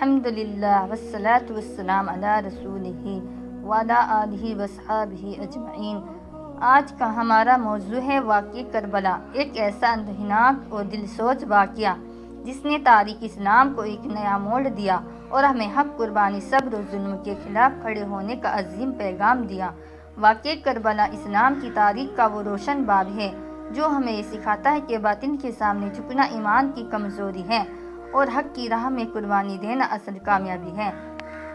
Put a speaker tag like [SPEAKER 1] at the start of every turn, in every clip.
[SPEAKER 1] الحمدللہ والصلاة والسلام علی رسولہ وعلی آلہ وصحابہ اجمعین۔ آج کا ہمارا موضوع ہے واقعہ کربلا، ایک ایسا اندہناک اور دلسوز واقعہ جس نے تاریخ اسلام کو ایک نیا موڑ دیا اور ہمیں حق، قربانی، صبر و ظلم کے خلاف کھڑے ہونے کا عظیم پیغام دیا۔ واقعہ کربلا اسلام کی تاریخ کا وہ روشن باب ہے جو ہمیں یہ سکھاتا ہے کہ باطل کے سامنے جھکنا ایمان کی کمزوری ہے اور حق کی راہ میں قربانی دینا اصل کامیابی ہے۔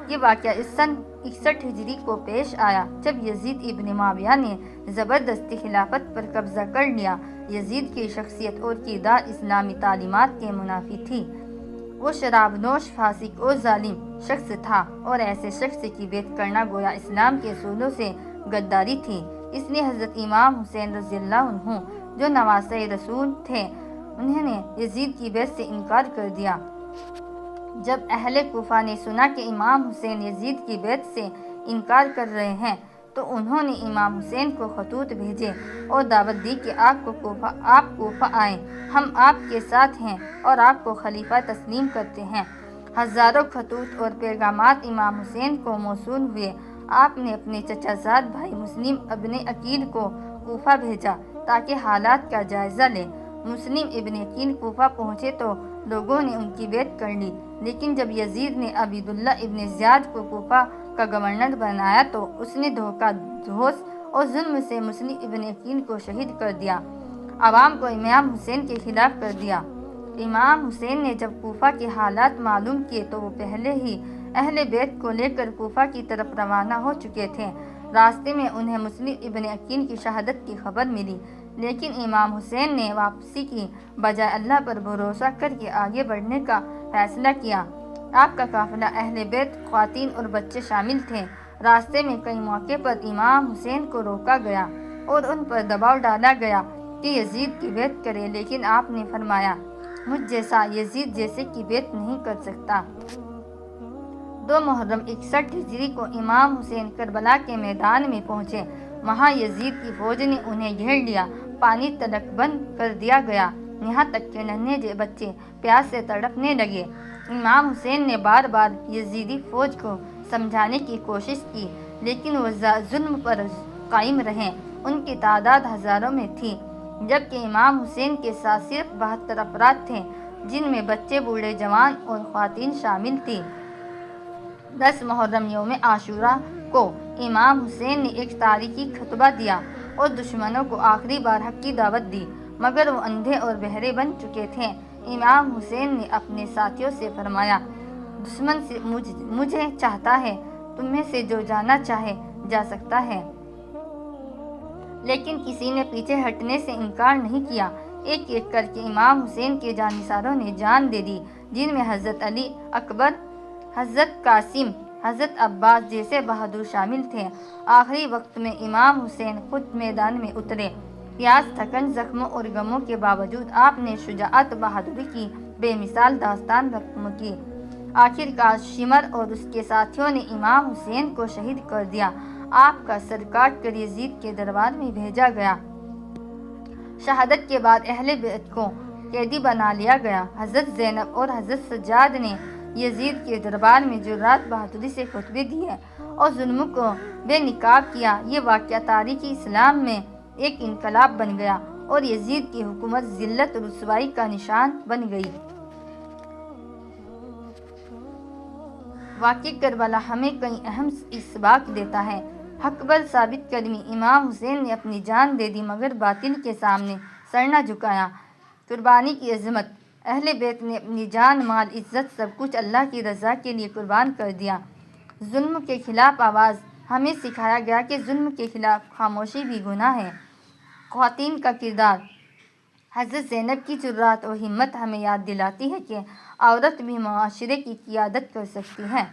[SPEAKER 1] یہ واقعہ سن 61 ہجری کو پیش آیا جب یزید ابن معاویہ نے زبردستی خلافت پر قبضہ کر لیا۔ یزید کی شخصیت اور کردار اسلامی تعلیمات کے منافی تھی۔ وہ شراب نوش، فاسق اور ظالم شخص تھا اور ایسے شخص کی بیعت کرنا گویا اسلام کے اصولوں سے غداری تھی۔ اس لیے حضرت امام حسین رضی اللہ عنہ جو نواسۂ رسول تھے، انہوں نے یزید کی بیعت سے انکار کر دیا۔ جب اہل کوفہ نے سنا کہ امام حسین یزید کی بیعت سے انکار کر رہے ہیں تو انہوں نے امام حسین کو خطوط بھیجے اور دعوت دی کہ آپ کوفہ آئیں، ہم آپ کے ساتھ ہیں اور آپ کو خلیفہ تسلیم کرتے ہیں۔ ہزاروں خطوط اور پیغامات امام حسین کو موصول ہوئے۔ آپ نے اپنے چچا زاد بھائی مسلم ابن عقیل کو کوفہ بھیجا تاکہ حالات کا جائزہ لے۔ مسلم ابن عقیل کوفہ پہنچے تو لوگوں نے ان کی بیعت کر لی، لیکن جب یزید نے عبیداللہ ابن زیاد کو کوفہ کا گورنر بنایا تو اس نے دھوکہ دھوس اور ظلم سے مسلم ابن عقیل کو شہید کر دیا، عوام کو امام حسین کے خلاف کر دیا۔ امام حسین نے جب کوفہ کے حالات معلوم کیے تو وہ پہلے ہی اہل بیت کو لے کر کوفہ کی طرف روانہ ہو چکے تھے۔ راستے میں انہیں مسلم ابن عقیل کی شہادت کی خبر ملی، لیکن امام حسین نے واپسی کی بجائے اللہ پر بھروسہ کر کے آگے بڑھنے کا فیصلہ کیا۔ آپ کا قافلہ اہل بیت، خواتین اور بچے شامل تھے۔ راستے میں کئی موقع پر امام حسین کو روکا گیا اور ان پر دباؤ ڈالا گیا کہ یزید کی بیعت کریں، لیکن آپ نے فرمایا، مجھ جیسا یزید جیسے کی بیعت نہیں کر سکتا۔ 2 محرم 61 ہجری کو امام حسین کربلا کے میدان میں پہنچے۔ وہاں یزید کی فوج نے انہیں گھیر لیا، پانی تلک بند کر دیا گیا، یہاں تک کہ ننھے بچے پیاس سے تڑپنے لگے۔ امام حسین نے بار بار یزیدی فوج کو سمجھانے کی کوشش کی، لیکن وہ ظلم پر قائم رہے۔ ان کی تعداد ہزاروں میں تھی، جبکہ امام حسین کے ساتھ صرف 72 افراد تھے، جن میں بچے، بوڑھے، جوان اور خواتین شامل تھیں۔ 10 محرم یوم عاشوراء کو امام حسین نے ایک تاریخی خطبہ دیا اور دشمنوں کو آخری بار حق کی دعوت دی، مگر وہ اندھے اور بہرے بن چکے تھے۔ امام حسین نے اپنے ساتھیوں سے فرمایا، دشمن مجھے چاہتا ہے، تم میں سے جو جانا چاہے جا سکتا ہے۔ لیکن کسی نے پیچھے ہٹنے سے انکار نہیں کیا۔ ایک ایک کر کے امام حسین کے جانثاروں نے جان دے دی، جن میں حضرت علی اکبر، حضرت قاسم، حضرت عباس جیسے بہادر شامل تھے۔ آخری وقت میں امام حسین خود میدان میں اترے۔ پیاس، تھکن، زخموں اور غموں کے باوجود آپ نے شجاعت و بہادری کی بے مثال داستان رقم کی۔ آخر کار شمر اور اس کے ساتھیوں نے امام حسین کو شہید کر دیا۔ آپ کا سر کاٹ کر یزید کے دربار میں بھیجا گیا۔ شہادت کے بعد اہل بیت کو قیدی بنا لیا گیا۔ حضرت زینب اور حضرت سجاد نے یزید کے دربار میں جرأت بہادری سے خطبے دیے اور ظلم کو بے نقاب کیا۔ یہ واقعہ تاریخ اسلام میں ایک انقلاب بن گیا اور یزید کی حکومت ذلت و رسوائی کا نشان بن گئی۔ واقعہ کربلا ہمیں کئی اہم اسباق دیتا ہے۔ حق پر ثابت قدمی، امام حسین نے اپنی جان دے دی مگر باطل کے سامنے سر نہ جھکایا۔ قربانی کی عظمت، اہل بیت نے اپنی جان، مال، عزت، سب کچھ اللہ کی رضا کے لیے قربان کر دیا۔ ظلم کے خلاف آواز، ہمیں سکھایا گیا کہ ظلم کے خلاف خاموشی بھی گناہ ہے۔ خواتین کا کردار، حضرت زینب کی جرأت و ہمت ہمیں یاد دلاتی ہے کہ عورت بھی معاشرے کی قیادت کر سکتی ہے۔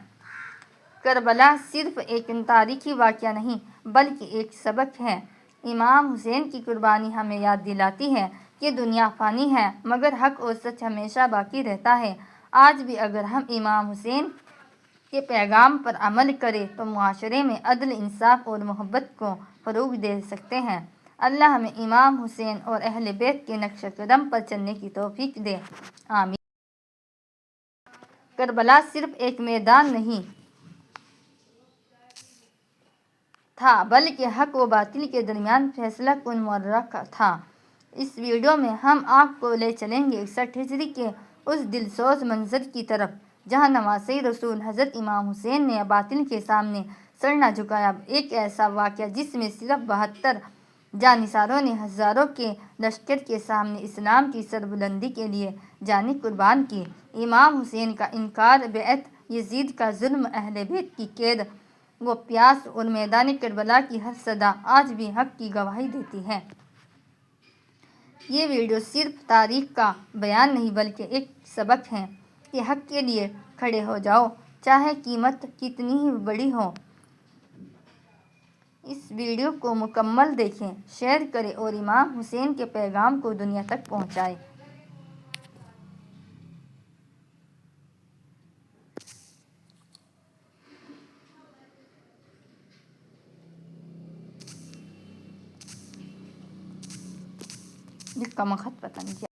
[SPEAKER 1] کربلا صرف ایک تاریخی واقعہ نہیں بلکہ ایک سبق ہے۔ امام حسین کی قربانی ہمیں یاد دلاتی ہے کہ دنیا فانی ہے مگر حق اور سچ ہمیشہ باقی رہتا ہے۔ آج بھی اگر ہم امام حسین کے پیغام پر عمل کریں تو معاشرے میں عدل، انصاف اور محبت کو فروغ دے سکتے ہیں۔ اللہ ہمیں امام حسین اور اہل بیت کے نقش قدم پر چلنے کی توفیق دے، آمین۔ کربلا صرف ایک میدان نہیں تھا بلکہ حق و باطل کے درمیان فیصلہ کن معرکہ تھا۔ اس ویڈیو میں ہم آپ کو لے چلیں گے 61 ہجری کے اس دلسوز منظر کی طرف جہاں نواسۂ رسول حضرت امام حسین نے باطل کے سامنے سر نہ جھکایا، ایک ایسا واقعہ جس میں صرف 72 جانثاروں نے ہزاروں کے لشکر کے سامنے اسلام کی سربلندی کے لیے جانیں قربان کی۔ امام حسین کا انکار بیعت، یزید کا ظلم، اہل بیت کی قید و پیاس اور میدان کربلا کی ہر صدا آج بھی حق کی گواہی دیتی ہے۔ یہ ویڈیو صرف تاریخ کا بیان نہیں بلکہ ایک سبق ہے کہ حق کے لیے کھڑے ہو جاؤ، چاہے قیمت کتنی ہی بڑی ہو۔ اس ویڈیو کو مکمل دیکھیں، شیئر کریں اور امام حسین کے پیغام کو دنیا تک پہنچائیں۔ اس کا مقصد پتہ نہیں کیا